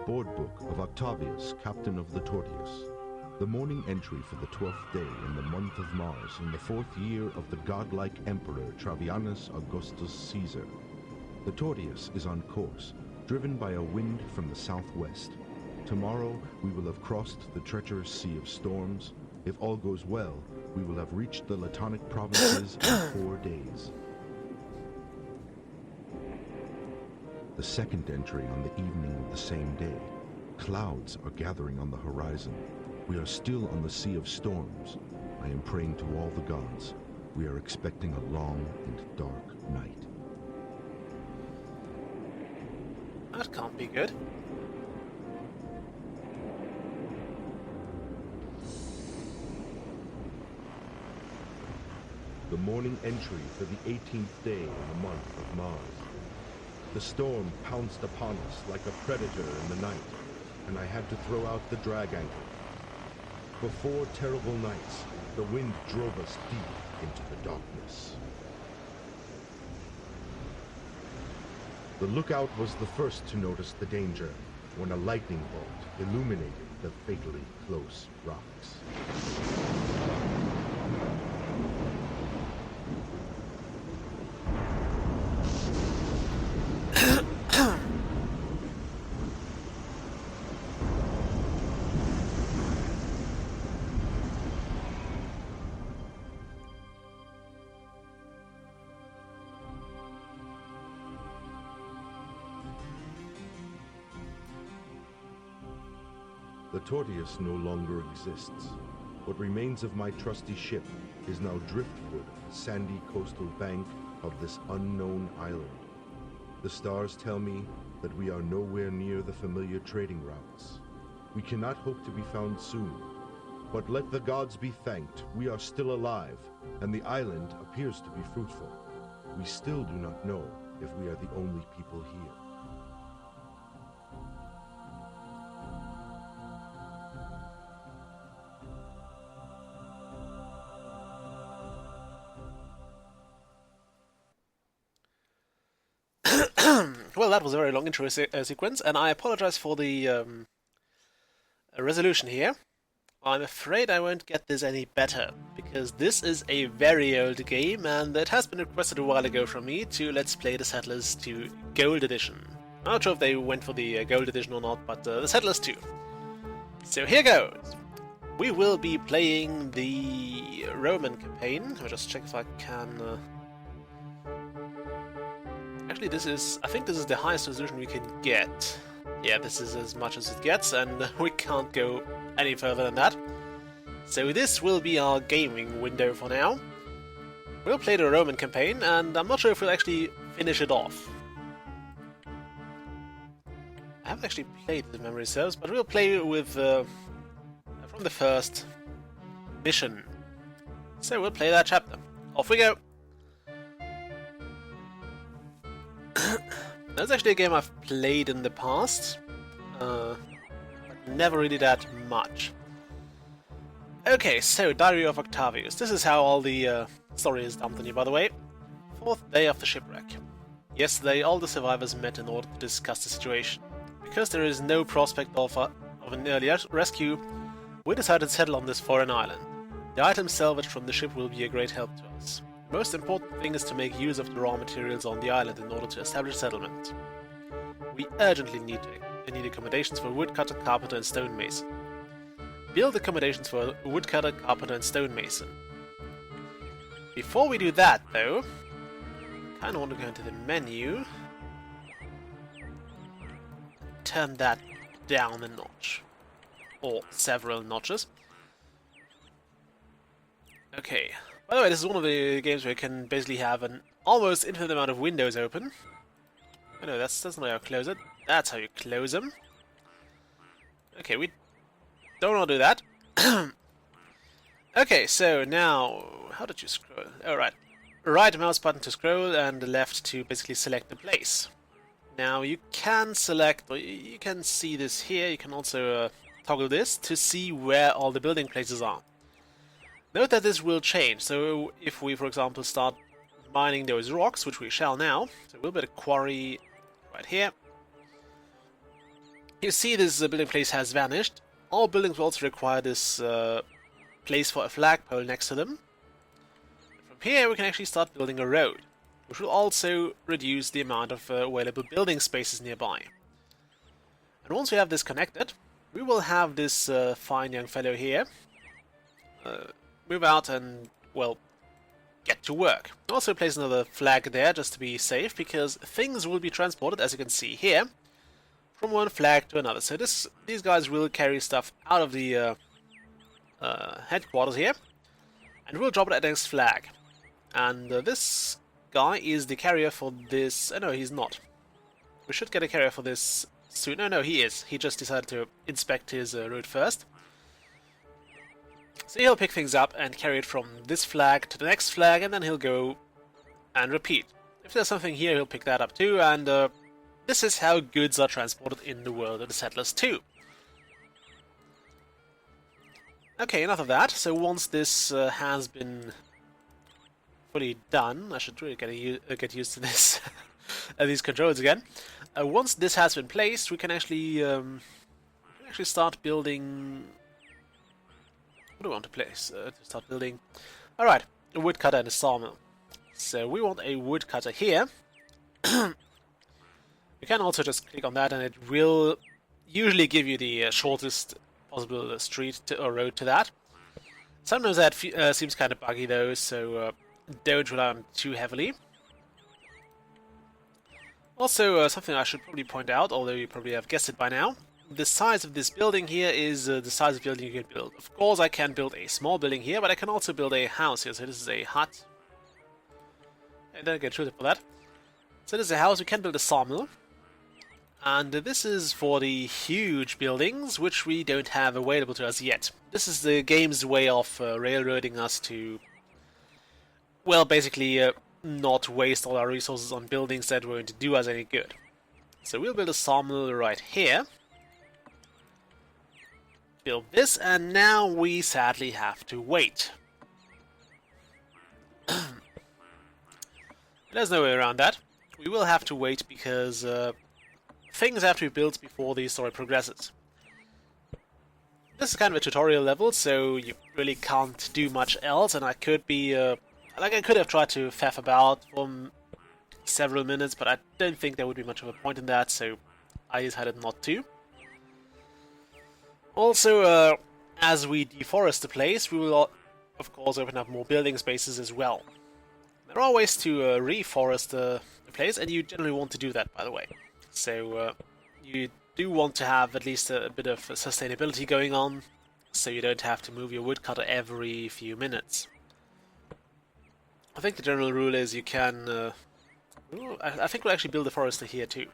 Board Book of Octavius, Captain of the Tortius. The morning entry for the 12th day in the month of Mars in the 4th year of the godlike Emperor Travianus Augustus Caesar. The Tortius is on course, driven by a wind from the southwest. Tomorrow we will have crossed the treacherous Sea of Storms. If all goes well, we will have reached the Latonic provinces in 4 days. The second entry on the evening of the same day. Clouds are gathering on the horizon. We are still on the Sea of Storms. I am praying to all the gods. We are expecting a long and dark night. That can't be good. The morning entry for the 18th day in the month of Mars. The storm pounced upon us like a predator in the night, and I had to throw out the drag anchor. For 4 terrible nights, the wind drove us deep into the darkness. The lookout was the first to notice the danger when a lightning bolt illuminated the fatally close rocks. The Tortius no longer exists. What remains of my trusty ship is now driftwood, sandy coastal bank of this unknown island. The stars tell me that we are nowhere near the familiar trading routes. We cannot hope to be found soon. But let the gods be thanked, we are still alive, and the island appears to be fruitful. We still do not know if we are the only people here. Well, that was a very long intro sequence, and I apologize for the resolution here. I'm afraid I won't get this any better, because this is a very old game, and it has been requested a while ago from me to Let's Play the Settlers 2 Gold Edition. I'm not sure if they went for the Gold Edition or not, but the Settlers 2. So here goes! We will be playing the Roman campaign. I'll just check if I can... Actually, I think this is the highest resolution we can get. Yeah, this is as much as it gets, and we can't go any further than that. So this will be our gaming window for now. We'll play the Roman campaign, and I'm not sure if we'll actually finish it off. I haven't actually played the memory serves, but we'll play with from the first mission. So we'll play that chapter. Off we go! That's actually a game I've played in the past, but never really that much. Okay, so Diary of Octavius. This is how all the story is dumped on you, by the way. 4th day of the shipwreck. Yesterday, all the survivors met in order to discuss the situation. Because there is no prospect of an early rescue, we decided to settle on this foreign island. The items salvaged from the ship will be a great help to us. The most important thing is to make use of the raw materials on the island in order to establish settlement. We urgently need accommodations for woodcutter, carpenter and stonemason. Build accommodations for woodcutter, carpenter and stonemason. Before we do that, though, I kind of want to go into the menu. Turn that down a notch. Or several notches. Okay. By the way, this is one of the games where you can basically have an almost infinite amount of windows open. Oh no, that's not how you close it. That's how you close them. Okay, we don't want to do that. Okay, so now... How did you scroll? Oh, right. Right mouse button to scroll and left to basically select the place. Now you can select, or you can see this here, you can also toggle this to see where all the building places are. Note that this will change, so if we, for example, start mining those rocks, which we shall now, so we'll be able to quarry... Do I right here. You see this building place has vanished. All buildings will also require this place for a flagpole next to them. From here we can actually start building a road, which will also reduce the amount of available building spaces nearby. And once we have this connected, we will have this fine young fellow here move out and, well, get to work. Also place another flag there just to be safe, because things will be transported, as you can see here, from one flag to another. So these guys will carry stuff out of the headquarters here, and we'll drop it at the next flag. And this guy is the carrier for this... Oh, no, he's not. We should get a carrier for this soon. No, he is. He just decided to inspect his route first. So he'll pick things up and carry it from this flag to the next flag, and then he'll go and repeat. If there's something here, he'll pick that up too, and this is how goods are transported in the world of the Settlers 2. Okay, enough of that. So once this has been fully done, I should really get used to this, these controls again. Once this has been placed, we can actually start building. What do we want to place? To start building. All right, a woodcutter and a sawmill. So we want a woodcutter here. You can also just click on that, and it will usually give you the shortest possible street or road to that. Sometimes that seems kind of buggy though, so don't rely on it too heavily. Also, something I should probably point out, although you probably have guessed it by now, the size of this building here is the size of building you can build. Of course, I can build a small building here, but I can also build a house here. So this is a hut. I don't get treated for that. So this is a house. We can build a sawmill. And this is for the huge buildings, which we don't have available to us yet. This is the game's way of railroading us to, well, basically not waste all our resources on buildings that won't do us any good. So we'll build a sawmill right here. Build this, and now we sadly have to wait. There's no way around that. We will have to wait because things have to be built before the story progresses. This is kind of a tutorial level, so you really can't do much else, and I could be I could have tried to faff about for several minutes, but I don't think there would be much of a point in that, so I decided not to. Also, as we deforest the place, we will, of course, open up more building spaces as well. There are ways to reforest the place, and you generally want to do that, by the way. So, you do want to have at least a bit of sustainability going on, so you don't have to move your woodcutter every few minutes. I think the general rule is you can... I think we'll actually build a forester here too,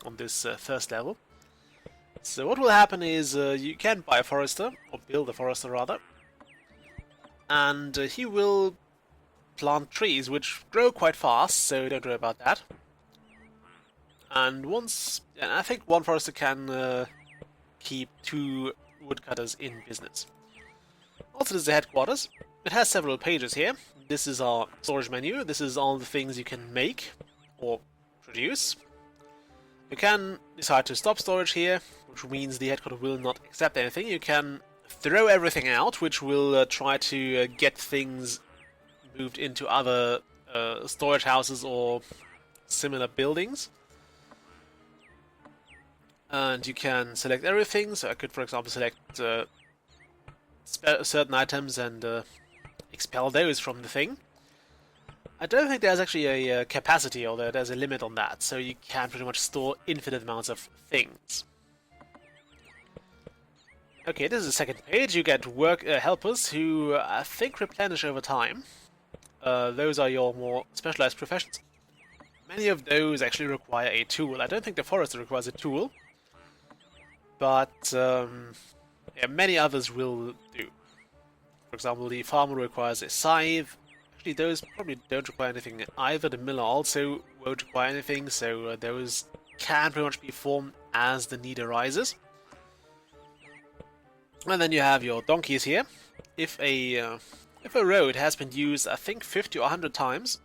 on this first level. So what will happen is you can buy a forester, or build a forester rather, and he will plant trees which grow quite fast, so don't worry about that. And I think one forester can keep 2 woodcutters in business. Also, this is the headquarters. It has several pages here. This is our storage menu. This is all the things you can make or produce. You can decide to stop storage here, which means the headquarters will not accept anything. You can throw everything out, which will try to get things moved into other storage houses or similar buildings. And you can select everything, so I could, for example, select certain items and expel those from the thing. I don't think there's actually a capacity, or there's a limit on that, so you can pretty much store infinite amounts of things. Okay, this is the second page. You get helpers who I think replenish over time. Those are your more specialized professions. Many of those actually require a tool. I don't think the forester requires a tool, but yeah, many others will do. For example, the farmer requires a scythe. Actually, those probably don't require anything either. The miller also won't require anything, so those can pretty much be formed as the need arises. And then you have your donkeys here. If a road has been used, I think 50 or 100 times,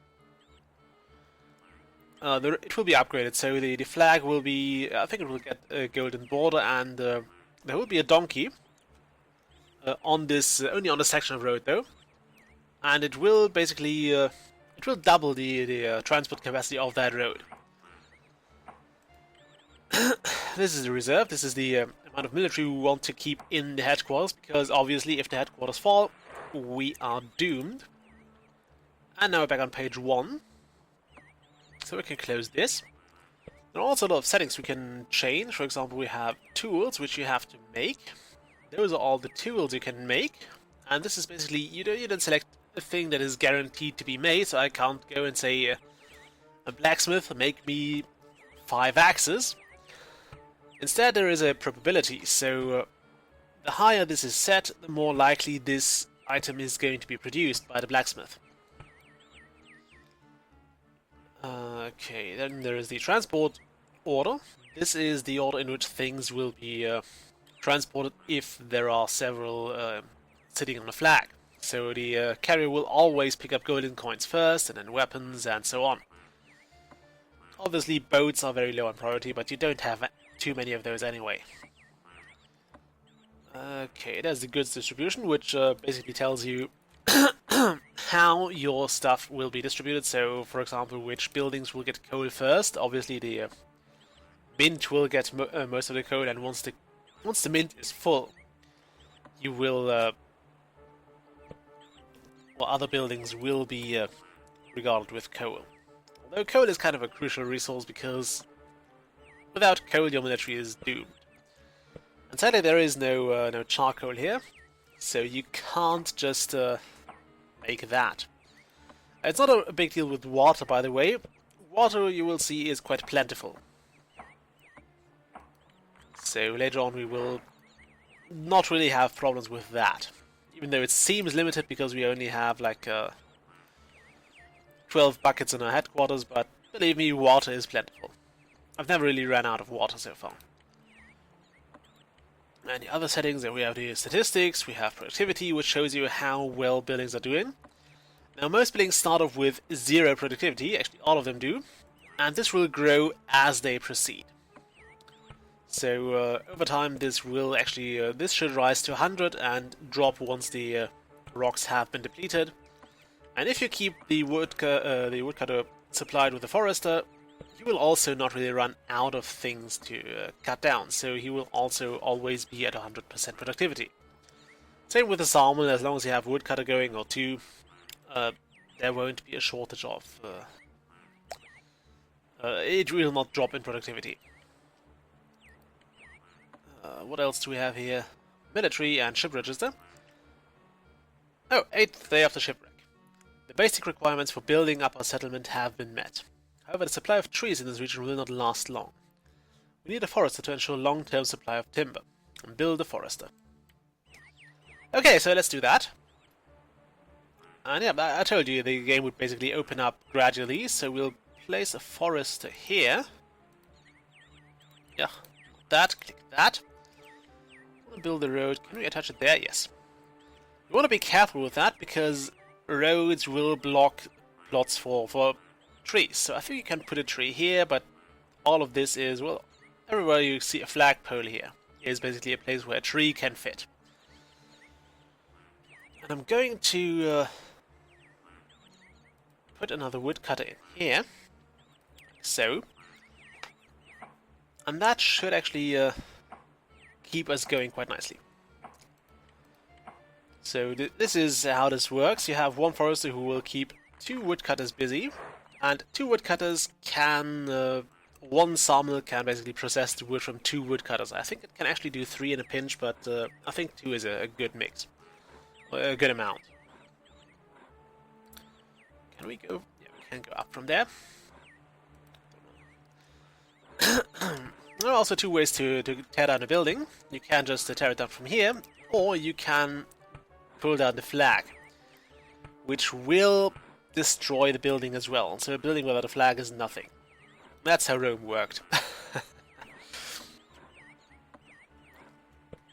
it will be upgraded. So the flag will be, I think it will get a golden border, and there will be a donkey on this, only on a section of road though, and it will basically it will double the transport capacity of that road. This is the reserve. This is the amount of military we want to keep in the headquarters, because obviously if the headquarters fall, we are doomed. And now we're back on page 1. So we can close this. There are also a lot of settings we can change. For example, we have tools, which you have to make. Those are all the tools you can make. And this is basically, you don't select a thing that is guaranteed to be made, so I can't go and say, a blacksmith, make me 5 axes. Instead, there is a probability, so the higher this is set, the more likely this item is going to be produced by the blacksmith. Okay, then there is the transport order. This is the order in which things will be transported if there are several sitting on the flag. So the carrier will always pick up golden coins first, and then weapons, and so on. Obviously, boats are very low on priority, but you don't have too many of those anyway. Okay, there's the goods distribution, which basically tells you how your stuff will be distributed. So, for example, which buildings will get coal first. Obviously, the mint will get most of the coal, and once the mint is full, you will, or other buildings will be regarded with coal. Although coal is kind of a crucial resource, because without coal, your military is doomed. And sadly, there is no charcoal here, so you can't just make that. It's not a big deal with water, by the way. Water, you will see, is quite plentiful. So later on, we will not really have problems with that, even though it seems limited because we only have like 12 buckets in our headquarters. But believe me, water is plentiful. I've never really ran out of water so far. And the other settings, that we have the statistics, we have productivity, which shows you how well buildings are doing. Now, most buildings start off with 0 productivity, actually all of them do, and this will grow as they proceed. So over time, this will actually this should rise to 100 and drop once the rocks have been depleted. And if you keep the woodcutter supplied with the forester, he will also not really run out of things to cut down, so he will also always be at 100% productivity. Same with the salmon, as long as you have woodcutter going or 2, there won't be a shortage of... it will not drop in productivity. What else do we have here? Military and ship register. Oh, 8th day after shipwreck. The basic requirements for building up our settlement have been met. However, the supply of trees in this region will not last long. We need a forester to ensure long-term supply of timber, and build a forester. Okay, so let's do that. And yeah, I told you the game would basically open up gradually, so we'll place a forester here. Yeah, click that. Build the road. Can we attach it there? Yes. You want to be careful with that, because roads will block plots for trees. So I think you can put a tree here, but all of this is, well, everywhere you see a flagpole here is basically a place where a tree can fit. And I'm going to put another woodcutter in here, so, and that should actually keep us going quite nicely. So this is how this works. You have one forester who will keep 2 woodcutters busy, and 2 woodcutters can... one sawmill can basically process the wood from 2 woodcutters. I think it can actually do 3 in a pinch, but I think 2 is a good mix. A good amount. Can we go? Yeah, we can go up from there. There are also 2 ways to tear down a building. You can just tear it down from here, or you can pull down the flag, which will destroy the building as well. So a building without a flag is nothing. That's how Rome worked.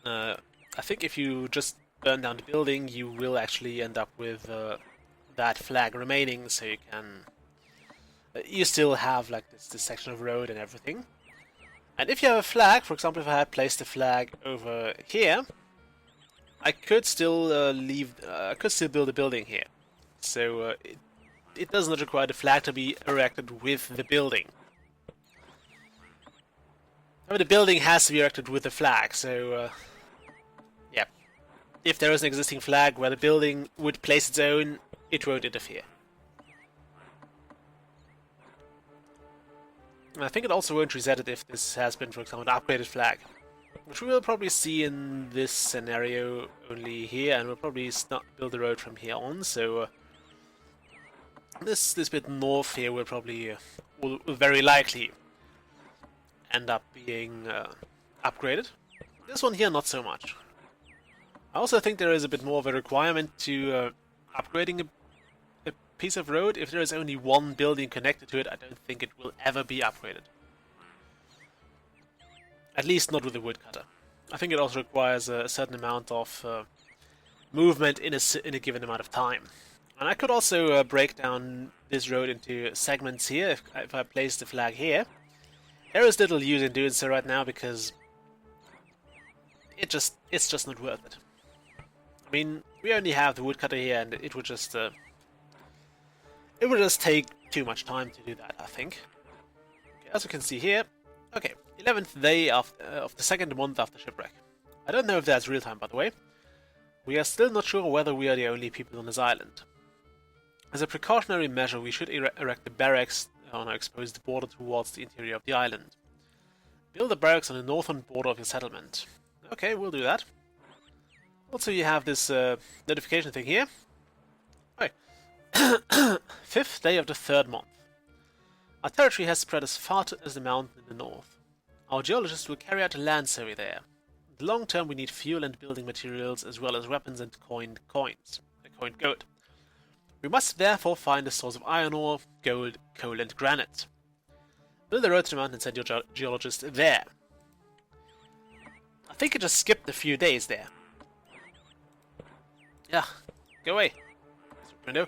I think if you just burn down the building, you will actually end up with that flag remaining, so you can you still have like this section of road and everything. And if you have a flag, for example, if I had placed a flag over here, I could still I could still build a building here. So it does not require the flag to be erected with the building. I mean, the building has to be erected with the flag, so yeah. If there is an existing flag where the building would place its own, it won't interfere. And I think it also won't reset it if this has been, for example, an upgraded flag. Which we will probably see in this scenario only here, and we'll probably not build the road from here on, so this bit north here will probably, will very likely end up being upgraded. This one here, not so much. I also think there is a bit more of a requirement to upgrading a piece of road. If there is only one building connected to it, I don't think it will ever be upgraded. At least not with a woodcutter. I think it also requires a certain amount of movement in a given amount of time. And I could also break down this road into segments here if I place the flag here. There is little use in doing so right now because it's just not worth it. I mean, we only have the woodcutter here, and it would just take too much time to do that, I think. Okay, as you can see here, okay, 11th day of the second month after Shipwreck. I don't know if that's real time, by the way. We are still not sure whether we are the only people on this island. As a precautionary measure, we should erect the barracks on our exposed border towards the interior of the island. Build the barracks on the northern border of your settlement. Okay, we'll do that. Also, you have this notification thing here. Okay. 5th day of the third month. Our territory has spread as far as the mountain in the north. Our geologists will carry out a land survey there. In the long term, we need fuel and building materials as well as weapons and coined gold. We must therefore find a source of iron ore, gold, coal and granite. Build a road to the mountain and send your geologist there. I think I just skipped a few days there. Yeah, go away. Window.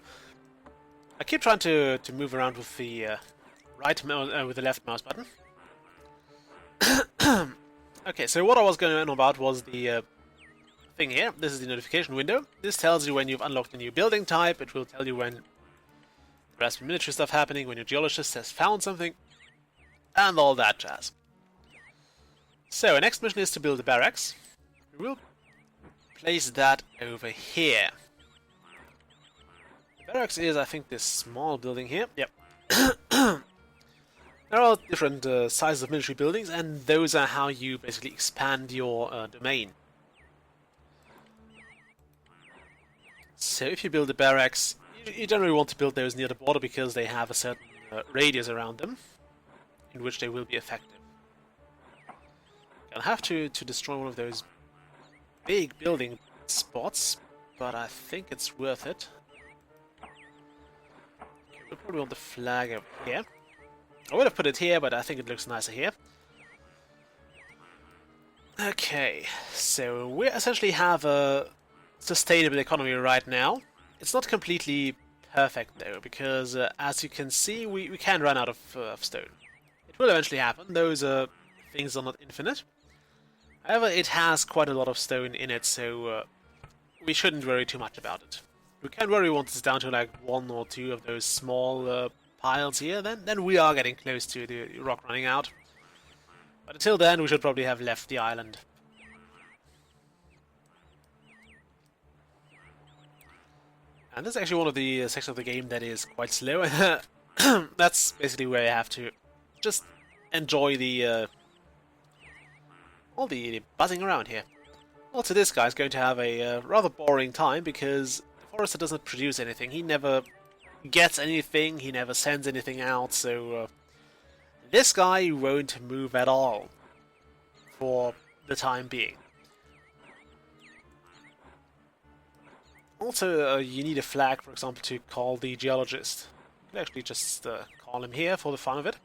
I keep trying to move around with the with the left mouse button. Okay, so what I was going on about was the thing here. This is the notification window. This tells you when you've unlocked a new building type. It will tell you when there has been military stuff happening, when your geologist has found something, and all that jazz. So, our next mission is to build a barracks. We will place that over here. The barracks is, I think, this small building here. Yep. There are different sizes of military buildings, and those are how you basically expand your domain. So if you build a barracks, you generally want to build those near the border because they have a certain radius around them in which they will be effective. I'll have to destroy one of those big building spots, but I think it's worth it. Okay, we'll probably want the flag over here. I would have put it here, but I think it looks nicer here. Okay, so we essentially have a sustainable economy right now. It's not completely perfect though, because as you can see, we can run out of stone. It will eventually happen. Those things are not infinite. However, it has quite a lot of stone in it, so we shouldn't worry too much about it. We can worry once it's down to like one or two of those small piles here, then we are getting close to the rock running out. But until then, we should probably have left the island. And this is actually one of the sections of the game that is quite slow. That's basically where you have to just enjoy the all the buzzing around here. Also, this guy's going to have a rather boring time because the forester doesn't produce anything. He never gets anything, he never sends anything out, so this guy won't move at all for the time being. Also, you need a flag, for example, to call the geologist. You can actually just call him here for the fun of it.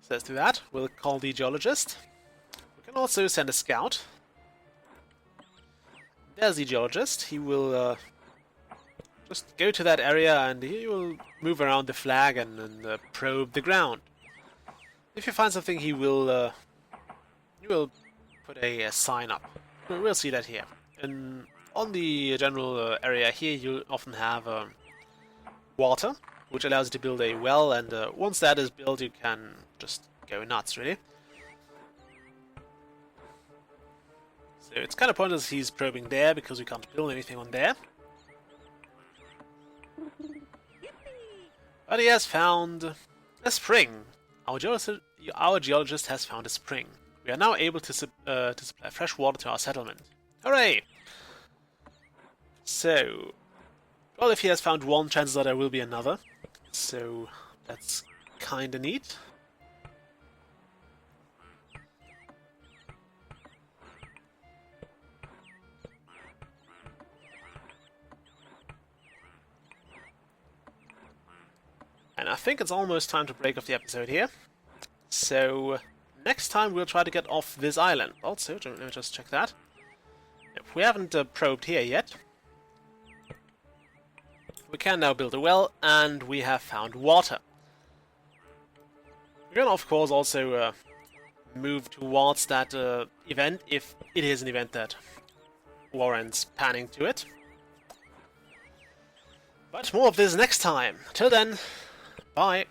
So let's do that. We'll call the geologist. We can also send a scout. There's the geologist. He will just go to that area and he will move around the flag and probe the ground. If you find something, he will put a sign up. We'll see that here. And on the general area here, you often have water, which allows you to build a well, and once that is built, you can just go nuts, really. So it's kind of pointless he's probing there, because we can't build anything on there. But he has found a spring. Our geologist has found a spring. We are now able to supply fresh water to our settlement. Hooray! So, well, if he has found one, chances are there will be another. So, that's kinda neat. And I think it's almost time to break off the episode here. So, next time we'll try to get off this island. Also, let me just check that. We haven't probed here yet. We can now build a well, and we have found water. We can, of course, also move towards that event, if it is an event that warrants panning to it. But more of this next time. Till then, bye!